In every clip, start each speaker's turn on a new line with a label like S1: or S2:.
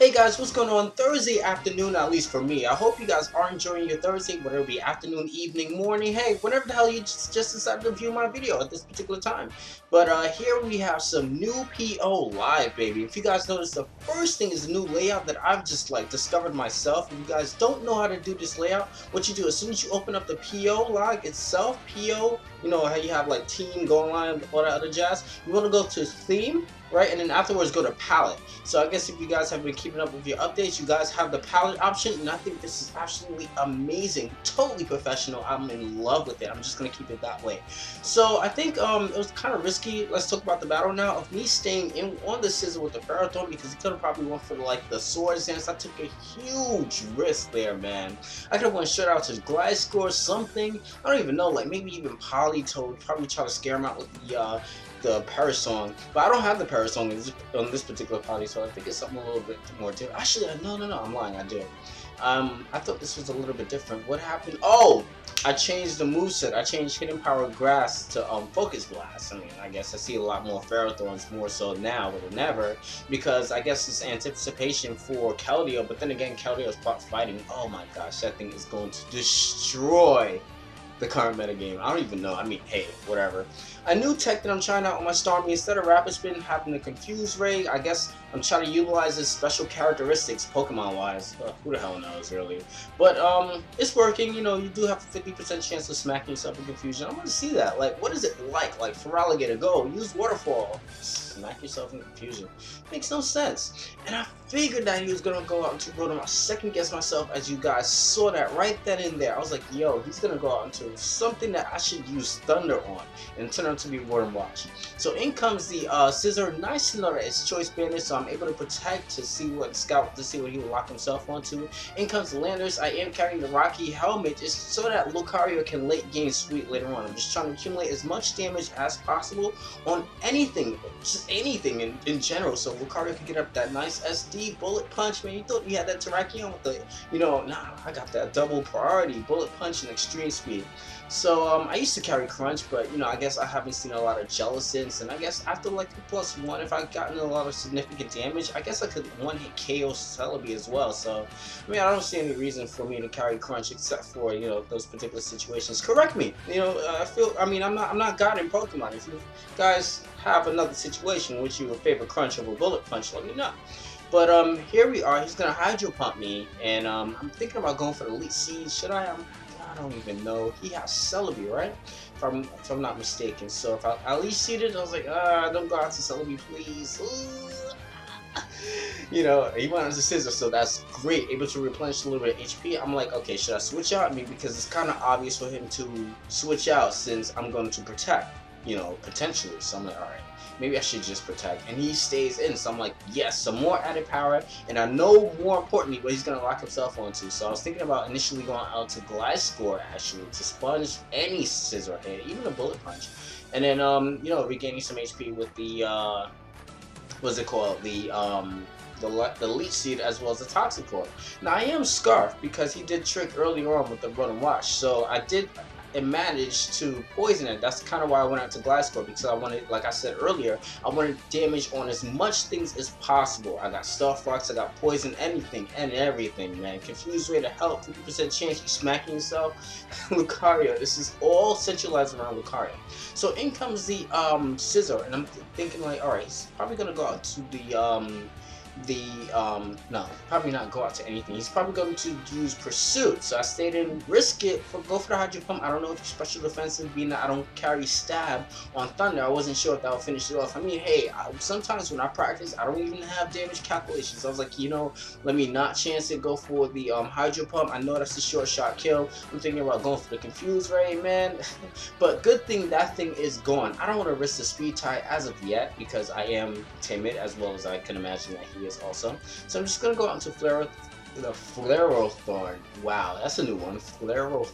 S1: Hey guys, what's going on? Thursday afternoon, at least for me. I hope you guys are enjoying your Thursday, whether it be afternoon, evening, morning, hey, whenever the hell you just decided to view my video at this particular time. But here we have some new PO live, baby. If you guys notice, the first thing is a new layout that I've just like discovered myself. If you guys don't know how to do this layout, what you do as soon as you open up the PO log itself, PO, you know how you have like team, go online, all that other jazz. You want to go to theme, right? And then afterwards go to palette. So I guess if you guys have been keeping up with your updates, you guys have the palette option, and I think this is absolutely amazing, totally professional. I'm in love with it. I'm just gonna keep it that way. So I think it was kind of risky. Let's talk about the battle now. Of me staying in on the scissor with the Ferrothorn, because he could have probably went for like the swords dance. I took a huge risk there, man. I could have went straight out to Gliscor, something. I don't even know, like maybe even Politoed. Probably try to scare him out with the Parasong, but I don't have the Parasong on this particular party, so I think it's something a little bit more different. Actually, no, I'm lying, I do. I thought this was a little bit different. What happened? Oh, I changed the moveset. I changed Hidden Power Grass to Focus Blast. I mean, I guess I see a lot more Ferrothorns more so now than ever, because I guess it's anticipation for Keldeo, but then again, Keldeo's fighting. Oh my gosh, that thing is going to destroy the current metagame. I don't even know. I mean, hey, whatever. A new tech that I'm trying out on my Starmie, instead of Rapid Spin having the Confuse Ray, I guess I'm trying to utilize its special characteristics Pokemon-wise. Who the hell knows, really? But, it's working. You know, you do have a 50% chance of smacking yourself in Confusion. I want to see that. Like, what is it like? Like, for Alligator, go, use Waterfall. Smack yourself in Confusion. Makes no sense. And I figured that he was going to go out into Rotom. I second-guessed myself as you guys saw that right then and there. I was like, yo, he's going to go out into something that I should use Thunder on and turn out to be Rotom Watch. So in comes the Scizor. Nice to know that it's Choice Bandit, so I'm able to protect to see what Scout, to see what he will lock himself onto. In comes the Landers. I am carrying the Rocky Helmet just so that Lucario can late game sweep later on. I'm just trying to accumulate as much damage as possible on anything, just anything in general, so Lucario can get up that nice SD Bullet Punch. Man, you thought you had that Terrakion with the, you know, nah, I got that Double Priority Bullet Punch and Extreme Speed. So I used to carry Crunch, but you know, I guess I haven't seen a lot of Jellicents, and I guess after like the +1, if I've gotten a lot of significant damage, I guess I could one-hit KO Celebi as well. So I mean, I don't see any reason for me to carry Crunch except for, you know, those particular situations. Correct me. You know, I mean, I'm not God in Pokemon. If you guys have another situation in which you would favor Crunch over Bullet Punch, let me know. But here we are. He's gonna Hydro Pump me, and I'm thinking about going for the Elite Seed. Should I? I don't even know. He has Celebi, right? If I'm not mistaken. So if I at least seeded, I was like, don't go out to Celebi, please. You know, he went on to Scissor, so that's great. Able to replenish a little bit of HP. I'm like, okay, should I switch out? I mean, because it's kind of obvious for him to switch out since I'm going to protect, you know, potentially. So I'm like, all right, maybe I should just protect. And he stays in, so I'm like, yes, some more added power. And I know more importantly what he's going to lock himself onto. So I was thinking about initially going out to Gliscor, actually, to sponge any Scissor hit, even a Bullet Punch. And then, you know, regaining some HP with the, what's it called? The Leech Seed as well as the Toxicroak. Now I am Scarf because he did trick earlier on with the Rotom Wash, so I did manage to poison it. That's kind of why I went out to Gliscor, because I wanted, like I said earlier, I wanted damage on as much things as possible. I got Stuff Rocks, I got Poison, anything and everything, man. Confused Ray to help, 50% chance you smacking yourself. Lucario, this is all centralized around Lucario. So in comes the Scizor, and I'm thinking like, alright, he's probably gonna go out to no, probably not go out to anything. He's probably going to use Pursuit. So I stayed in, risk it, go for the Hydro Pump. I don't know if it's special defensive, being that I don't carry Stab on Thunder. I wasn't sure if that would finish it off. I mean, hey, sometimes when I practice, I don't even have damage calculations. I was like, you know, let me not chance it, go for the Hydro Pump. I know that's a short shot kill. I'm thinking about going for the Confuse Ray, man. But good thing that thing is gone. I don't want to risk the Speed Tie as of yet, because I am timid, as well as I can imagine that he is also. So I'm just gonna go out into the Flareothorn. Wow, that's a new one. Flareothorn.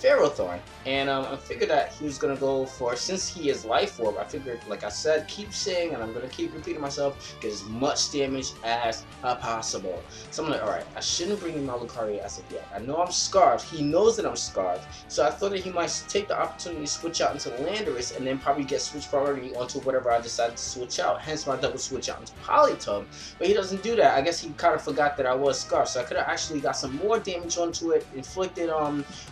S1: Ferrothorn, and I figured that he was gonna go for, since he is Life Orb, I figured, like I said, keep saying, and I'm gonna keep repeating myself, get as much damage as possible. So I'm like, alright, I shouldn't bring in my Lucario as of yet. I know I'm Scarfed, he knows that I'm Scarfed, so I thought that he might take the opportunity to switch out into Landorus, and then probably get switch priority onto whatever I decided to switch out, hence my double switch out into Politoed. But he doesn't do that. I guess he kind of forgot that I was Scarfed, so I could have actually got some more damage onto it, inflicted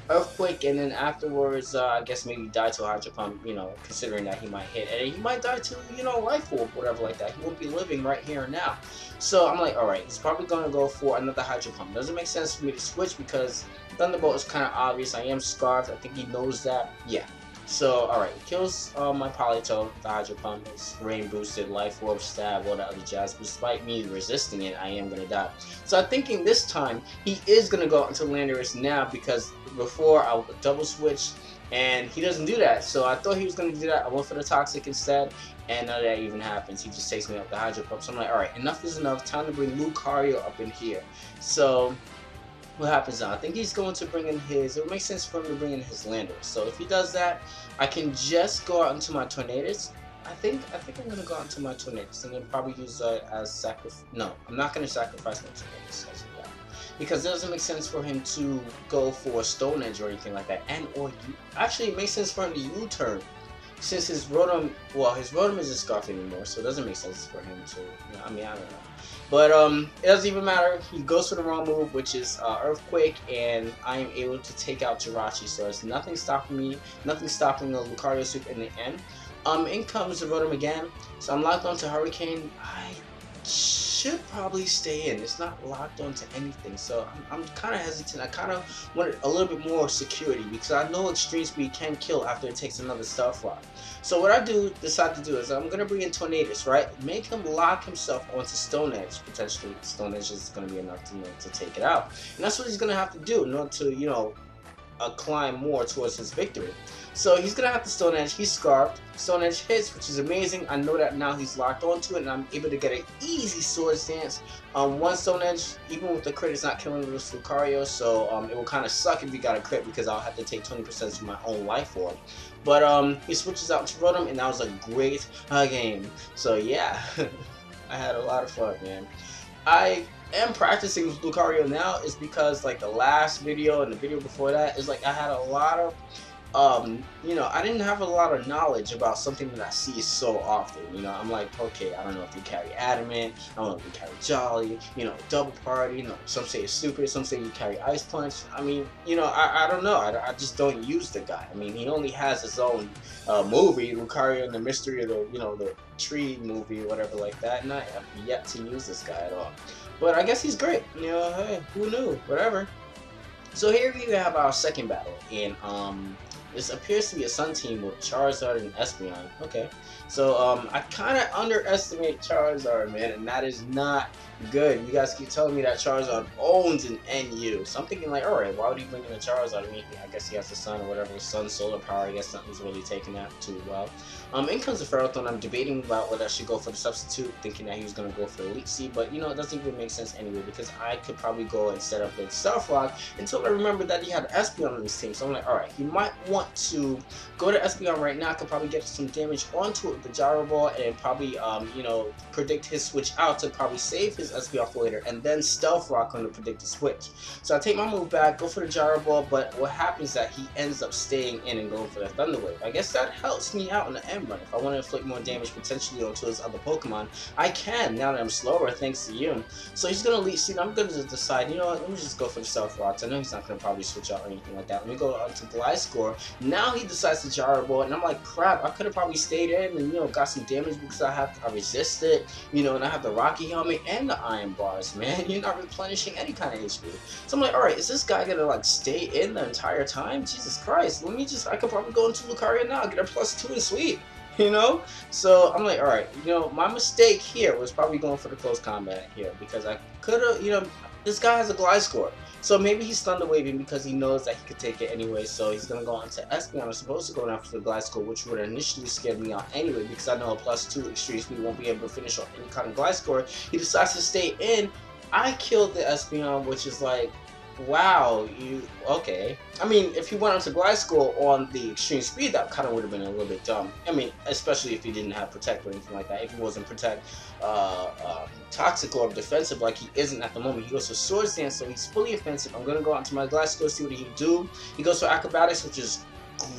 S1: Earthquake, and then afterwards, I guess maybe die to a Hydro Pump, you know, considering that he might hit. And he might die to, you know, Life Orb, whatever like that. He won't be living right here and now. So I'm like, alright, he's probably going to go for another Hydro Pump. Doesn't make sense for me to switch because Thunderbolt is kind of obvious. I am Scarfed. I think he knows that. Yeah. So, alright, he kills my Politoed, the Hydro Pump, is Rain Boosted, Life Orb, Stab, all that other jazz. Despite me resisting it, I am going to die. So I'm thinking this time, he is going to go into Landorus now, because before I would double switch, and he doesn't do that. So I thought he was going to do that. I went for the Toxic instead, and none of that even happens. He just takes me up the Hydro Pump. So I'm like, alright, enough is enough. Time to bring Lucario up in here. So what happens now? I think he's going to bring in his, it would make sense for him to bring in his Landorus. So if he does that, I can just go out into my Tornadus. I think I'm going to go out into my Tornadus and then probably use as sacrifice. No, I'm not going to sacrifice my Tornadus as well, because it doesn't make sense for him to go for a Stone Edge or anything like that. And or actually, it makes sense for him to U-turn, since his Rotom, well, his Rotom isn't Scarf anymore, so it doesn't make sense for him to, you know, I mean, I don't know. But it doesn't even matter. He goes for the wrong move, which is Earthquake, and I am able to take out Jirachi. So there's nothing stopping me, nothing stopping the Lucario sweep in the end. In comes the Rotom again. So I'm locked onto Hurricane. I should probably stay in. It's not locked onto anything, so I'm kind of hesitant. I kind of wanted a little bit more security because I know Extreme Speed can kill after it takes another Stealth Rock. So what I decide to do is I'm gonna bring in Tornadus, right? Make him lock himself onto Stone Edge. Potentially, Stone Edge is gonna be enough to take it out, and that's what he's gonna have to do in order to, you know, climb more towards his victory. So he's gonna have to Stone Edge. He's Scarfed. Stone Edge hits, which is amazing. I know that now he's locked onto it, and I'm able to get an easy Swords Dance. One Stone Edge, even with the crit, it's not killing this Lucario, so it will kind of suck if he got a crit because I'll have to take 20% from my own Life Orb. But he switches out to Rotom, and that was a great game. So yeah, I had a lot of fun, man. I am practicing with Lucario now is because, like, the last video and the video before that is like I had a lot of you know, I didn't have a lot of knowledge about something that I see so often. You know, I'm like, okay, I don't know if they carry Adamant, I don't know if they carry Jolly, you know, Double Priority, you know, some say it's stupid, some say you carry Ice Punch. I mean, you know, I don't know, I just don't use the guy. I mean, he only has his own movie, Lucario and the Mystery of the, you know, the Tree movie or whatever like that, and I have yet to use this guy at all. But I guess he's great, you know, hey, who knew, whatever. So here we have our second battle, and this appears to be a Sun team with Charizard and Espeon. Okay, so I kind of underestimate Charizard, man, and that is not good. You guys keep telling me that Charizard owns an NU, so I'm thinking like, alright, why would he bring in a Charizard? I mean, I guess he has the Sun or whatever, Sun Solar Power. I guess nothing's really taking that too well. In comes the Ferrothorn. I'm debating about whether I should go for the substitute, thinking that he was going to go for the Elite Seed, but you know, it doesn't even make sense anyway because I could probably go and set up the Stealth Rock until I remember that he had Espeon on his team. So I'm like, alright, he might want to go to Espeon right now. I could probably get some damage onto it with the Gyro Ball and probably, you know, predict his switch out to probably save his Espeon for later, and then Stealth Rock on the predicted switch. So I take my move back, go for the Gyro Ball, but what happens is that he ends up staying in and going for the Thunder Wave. I guess that helps me out in the end run. If I want to inflict more damage potentially onto his other Pokemon, I can now that I'm slower thanks to you. So he's going to Elite Seed. I'm going to decide, you know what, let me just go for the Stealth Rocks. I know he's not going to probably switch out or anything like that. Let me go on to Gliscor. Now he decides to Gyro Ball, and I'm like, crap, I could have probably stayed in and, you know, got some damage because I resisted, you know, and I have the Rocky Helmet and the Iron Bars, man. You're not replenishing any kind of HP. So I'm like, alright, is this guy gonna like stay in the entire time? Jesus Christ, I could probably go into Lucario now, get a +2 and sweep, you know? So I'm like, alright, you know, my mistake here was probably going for the close combat here because I could have, you know, this guy has a Gliscor. So maybe he's Thunder Waving because he knows that he could take it anyway, so he's going to go on to Espeon. I'm supposed to go after the Gliscor, which would initially scare me out anyway because I know a +2 Extreme Speed won't be able to finish off any kind of Gliscor. He decides to stay in. I killed the Espeon, which is like, Wow, you okay? I mean, if he went onto Gliscor on the extreme speed, that kind of would have been a little bit dumb. I mean, especially if he didn't have protect or anything like that. If he wasn't protect, toxic or defensive like he isn't at the moment, he goes for Swords Dance, so he's fully offensive. I'm gonna go onto my Gliscor, see what he can do. He goes for Acrobatics, which is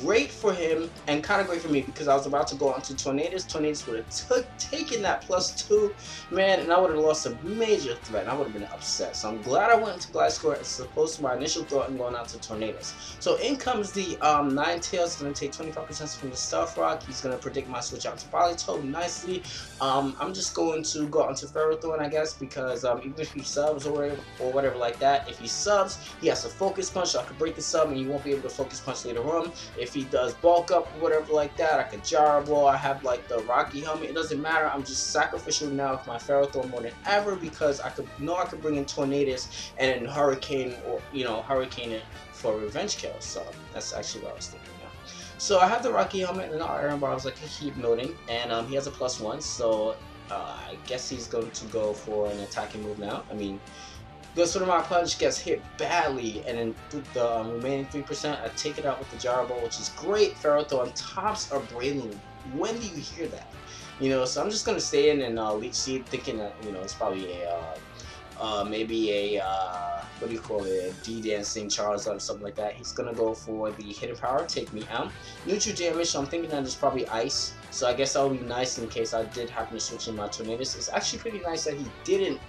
S1: great for him and kind of great for me because I was about to go on to Tornadus. Tornadus would have taken that +2, man, and I would have lost a major threat and I would have been upset. So I'm glad I went into Gliscor as opposed to my initial thought and going out to Tornadus. So in comes the Ninetales, going to take 25% from the Stealth Rock. He's going to predict my switch out to Politoed nicely. I'm just going to go onto Ferrothorn, I guess, because even if he subs or whatever like that, if he subs, he has to Focus Punch, so I could break the sub and he won't be able to Focus Punch later on. If he does bulk up or whatever like that, I could Gyro Ball. I have like the Rocky Helmet. It doesn't matter. I'm just sacrificial now with my Ferrothorn more than ever because I could bring in Tornadus and then Hurricane or Hurricane it for revenge kill. So that's actually what I was thinking. So I have the Rocky Helmet and the Iron Bar. I was like, keep noting, and he has a +1. So I guess he's going to go for an attacking move now. I mean, goes for the Rock Punch, gets hit badly, and then the remaining 3%, I take it out with the Gyro Ball, which is great. Ferrothorn tops are Breloom. When do you hear that? So I'm just gonna stay in and Leech Seed, thinking that it's probably a maybe a what do you call it? A D-Dancing Charizard or something like that. He's gonna go for the Hidden Power, take me out. Neutral damage, so I'm thinking that it's probably Ice. So I guess that would be nice in case I did happen to switch in my Tornadus. It's actually pretty nice that he didn't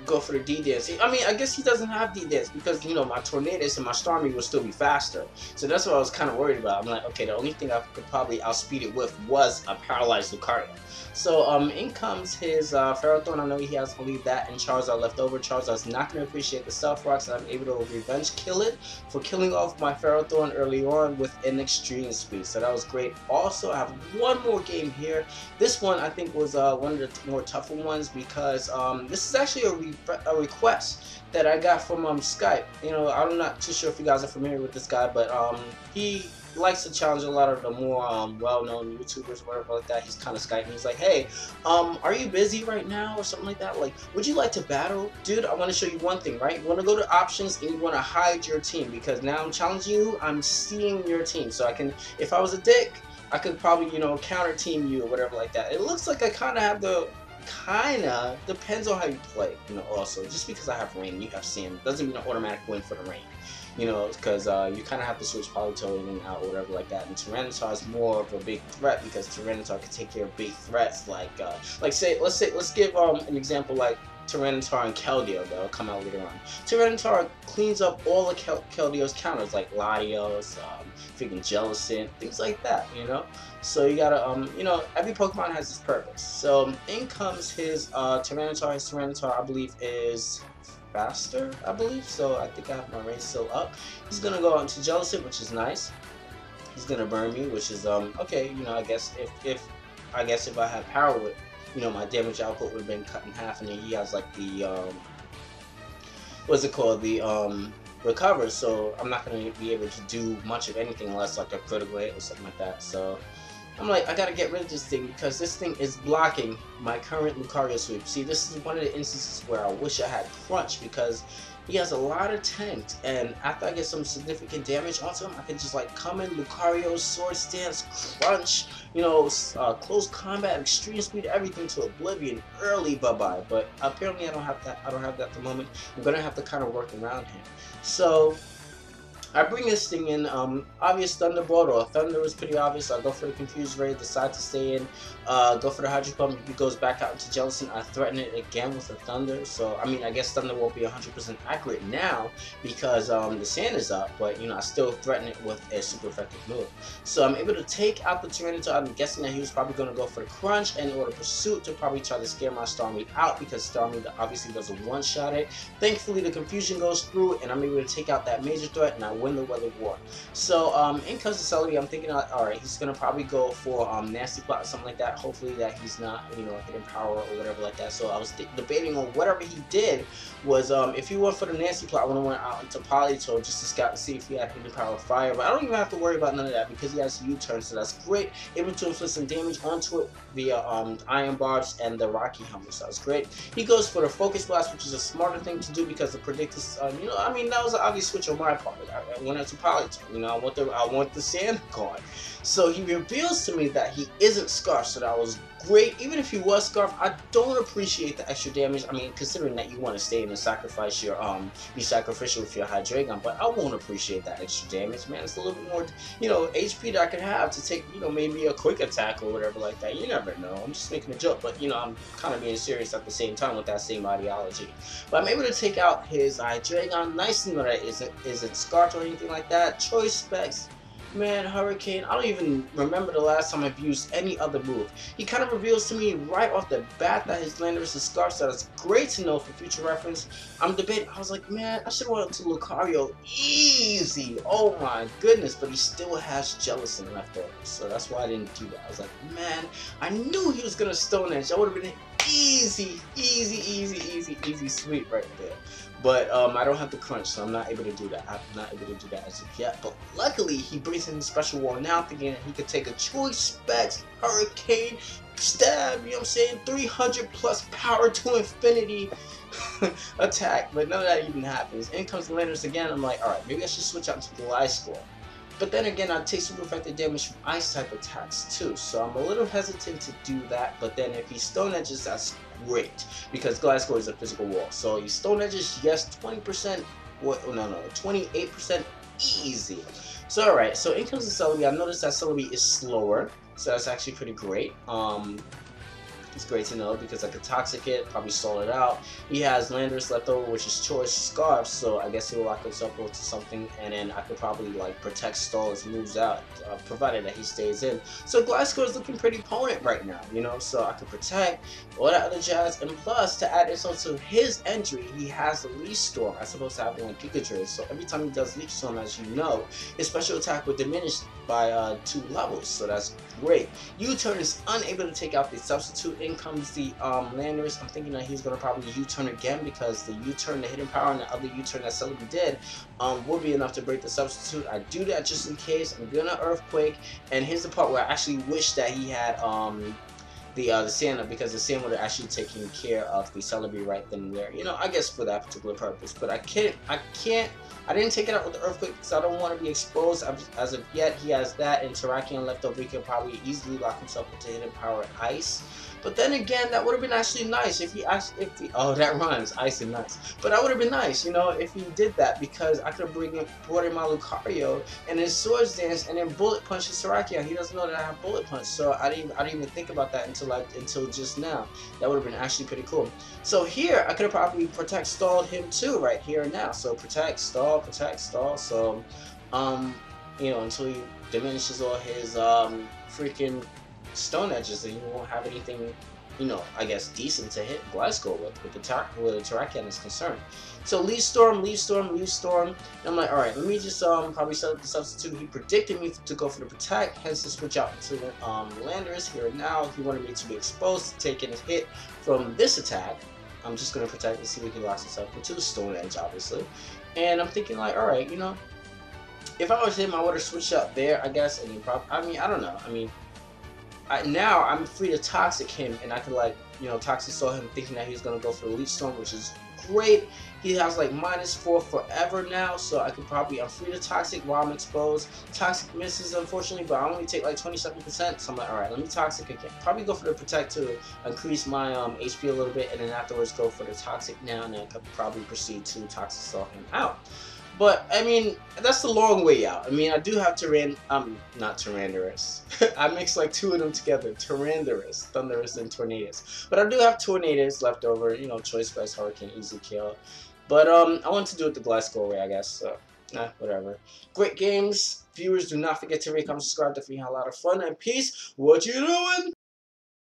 S1: go for the D-Dance. I mean, I guess he doesn't have D-Dance because, my Tornadus and my Starmie will still be faster. So that's what I was kind of worried about. I'm like, okay, the only thing I could probably outspeed it with was a Paralyzed Lucario. So in comes his Ferrothorn. I know he has only that and Charizard left over. Charizard's not going to appreciate the Stealth Rocks, and I'm able to revenge kill it for killing off my Ferrothorn early on with an extreme speed. So that was great. Also, I have one more game here. This one I think was one of the more tougher ones because this is actually a request that I got from Skype. I'm not too sure if you guys are familiar with this guy, but he likes to challenge a lot of the more well-known YouTubers or whatever like that. He's kind of Skyping. He's like, hey, are you busy right now or something like that? Like, would you like to battle? Dude, I want to show you one thing, right? You want to go to options and you want to hide your team because now I'm challenging you. I'm seeing your team. So I can, if I was a dick, I could probably, counter team you or whatever like that. It looks like I kind of have the depends on how you play, also. Just because I have rain, you have sand, doesn't mean an automatic win for the rain. Because you kind of have to switch Politoed in and out or whatever like that. And Tyranitar is more of a big threat because Tyranitar can take care of big threats let's give an example like Tyranitar and Keldeo that'll come out later on. Tyranitar cleans up all of Keldeo's counters like Latios, freaking Jellicent, things like that, So you gotta, every Pokemon has its purpose. So in comes his Tyranitar. His Tyranitar, I believe, is faster, so I think I have my range still up. He's gonna go on to Jellicent, which is nice. He's gonna burn me, which is okay. I guess if I had power with, my damage output would have been cut in half, and then he has like the what's it called, the recover. So I'm not gonna be able to do much of anything unless like a critical hit or something like that. So I'm like, I gotta get rid of this thing because this thing is blocking my current Lucario sweep. See, this is one of the instances where I wish I had Crunch because he has a lot of tanks, and after I get some significant damage onto him, I can just like come in Lucario, Sword Stance, Crunch, close combat, extreme speed, everything to oblivion, early bye-bye. But apparently I don't have that at the moment. I'm gonna have to kind of work around him. So I bring this thing in, obvious Thunderbolt or Thunder is pretty obvious. I go for the Confused Ray, decide to stay in, go for the Hydro Pump. If he goes back out into Jellicent, I threaten it again with a Thunder. So, I mean, I guess Thunder won't be 100% accurate now because the sand is up, but, I still threaten it with a super effective move. So I'm able to take out the Tyranitar. I'm guessing that he was probably going to go for the Crunch and or the Pursuit to probably try to scare my Starmie out because Starmie obviously does a one-shot it. Thankfully, the Confusion goes through and I'm able to take out that major threat, and I win the weather war. So in comes the Celebi, I'm thinking, alright, he's gonna probably go for Nasty Plot or something like that. Hopefully that he's not, you know, hidden power or whatever like that. So I was debating on whatever he did was if he went for the Nasty Plot, I would have went out into Polito just to scout and see if he had hidden power fire. But I don't even have to worry about none of that because he has U-turn, so that's great. Able to inflict some damage onto it via Iron Barbs and the Rocky Helmet, so that's great. He goes for the Focus Blast, which is a smarter thing to do because the Predictus, you know, I mean, that was an obvious switch on my part. I went into Polito, you know, I want the Sand card. So he reveals to me that he isn't Scarf, so that was great. Even if he was Scarf, I don't appreciate the extra damage. I mean, considering that you want to stay in and sacrifice your be sacrificial with your Hydreigon, but I won't appreciate that extra damage, man. It's a little bit more, you know, HP that I could have to take, you know, maybe a quick attack or whatever like that. You never know. I'm just making a joke, but you know, I'm kind of being serious at the same time with that same ideology. But I'm able to take out his Hydreigon. Nice to know that it isn't Scarf or anything like that. Chioce Specs. Man, Hurricane, I don't even remember the last time I've used any other move. He kind of reveals to me right off the bat that his Landorus is Scarf, so that's great to know for future reference. I'm debating, I was like, man, I should have went to Lucario easy. Oh my goodness, but he still has Jellicent left over, so that's why I didn't do that. I was like, man, I knew he was going to Stone Edge. That would have been easy sweep right there. But I don't have the crunch, so I'm not able to do that. I'm not able to do that as of yet. But luckily, he brings in the special wall now, thinking that he could take a Chioce Specs Hurricane stab, you know what I'm saying, 300 plus power to infinity attack. But none of that even happens. In comes the Landorus again. I'm like, alright, maybe I should switch out to the Gliscor. But then again, I take super effective damage from ice type attacks too, so I'm a little hesitant to do that. But then if he Stone Edges, that's great because Gliscor is a physical wall. So he Stone Edges, yes, 20%. What? Oh, no, 28% easy. So alright, so in comes the Celebi. I noticed that Celebi is slower, so that's actually pretty great. It's great to know because I could Toxic it, probably stall it out. He has Landorus left over, which is Chioce Scarf, so I guess he'll lock himself into something, and then I could probably like protect, stall his moves out, provided that he stays in. So Gliscor is looking pretty potent right now, you know, so I could protect all that other jazz, and plus to add insult to his entry, he has the Leaf Storm. I'm supposed to have one Pikachu, so every time he does Leaf Storm, as you know, his special attack would diminish by 2 levels, so that's great. U-turn is unable to take out the substitute. In comes the Landorus. I'm thinking that he's going to probably U-turn again because the U-turn, the hidden power, and the other U-turn that Celebi did would be enough to break the substitute. I do that just in case. I'm going to Earthquake, and here's the part where I actually wish that he had the Sand, because the Sand would have actually taken care of the Celebi right then and there. You know, I guess for that particular purpose. But I didn't take it out with the Earthquake because I don't want to be exposed. As of yet, he has that, and Terrakion left over. He can probably easily lock himself into hidden power Ice. But then again, that would have been actually nice if he oh, that rhymes, Ice and Nice. But that would have been nice, you know, if he did that, because I could have brought in my Lucario and then Swords Dance and then Bullet Punch his Terrakion. He doesn't know that I have Bullet Punch, so I didn't even think about that until just now. That would have been actually pretty cool. So here, I could have probably Protect Stalled him too, right here and now. So Protect, Stall, so, you know, until he diminishes all his, freaking Stone Edges, and you won't have anything, you know, I guess decent to hit Gliscor with the Terrakion is concerned. So Leaf Storm, and I'm like, alright, let me just probably set up the substitute. He predicted me to go for the Protect, hence to switch out to Landorus here and now. He wanted me to be exposed to taking a hit from this attack. I'm just gonna Protect and see if he locks himself into the Stone Edge, obviously. And I'm thinking like, alright, you know, if I was him, I would have switched out there, I guess, and he probably, I mean, I don't know, I mean, now I'm free to Toxic him, and I could, like, you know, Toxic saw him thinking that he was gonna go for the Leaf Storm, which is great. He has like -4 forever now, so I could probably, I'm free to Toxic while I'm exposed. Toxic misses, unfortunately, but I only take like 27%, so I'm like, alright, let me Toxic again. Probably go for the Protect to increase my HP a little bit, and then afterwards go for the Toxic now, and then I could probably proceed to Toxic Saw him out. But, I mean, that's the long way out. I mean, I do have not Tyrannurus. I mixed like 2 of them together. Tyrannurus, Thundurus, and Tornadus. But I do have Tornadus left over, you know, Chioce Specs, Hurricane, easy kill. But, I want to do it the Gliscor way, I guess, so, whatever. Great games. Viewers, do not forget to rate, comment, subscribe. Definitely had a lot of fun and peace. What you doing?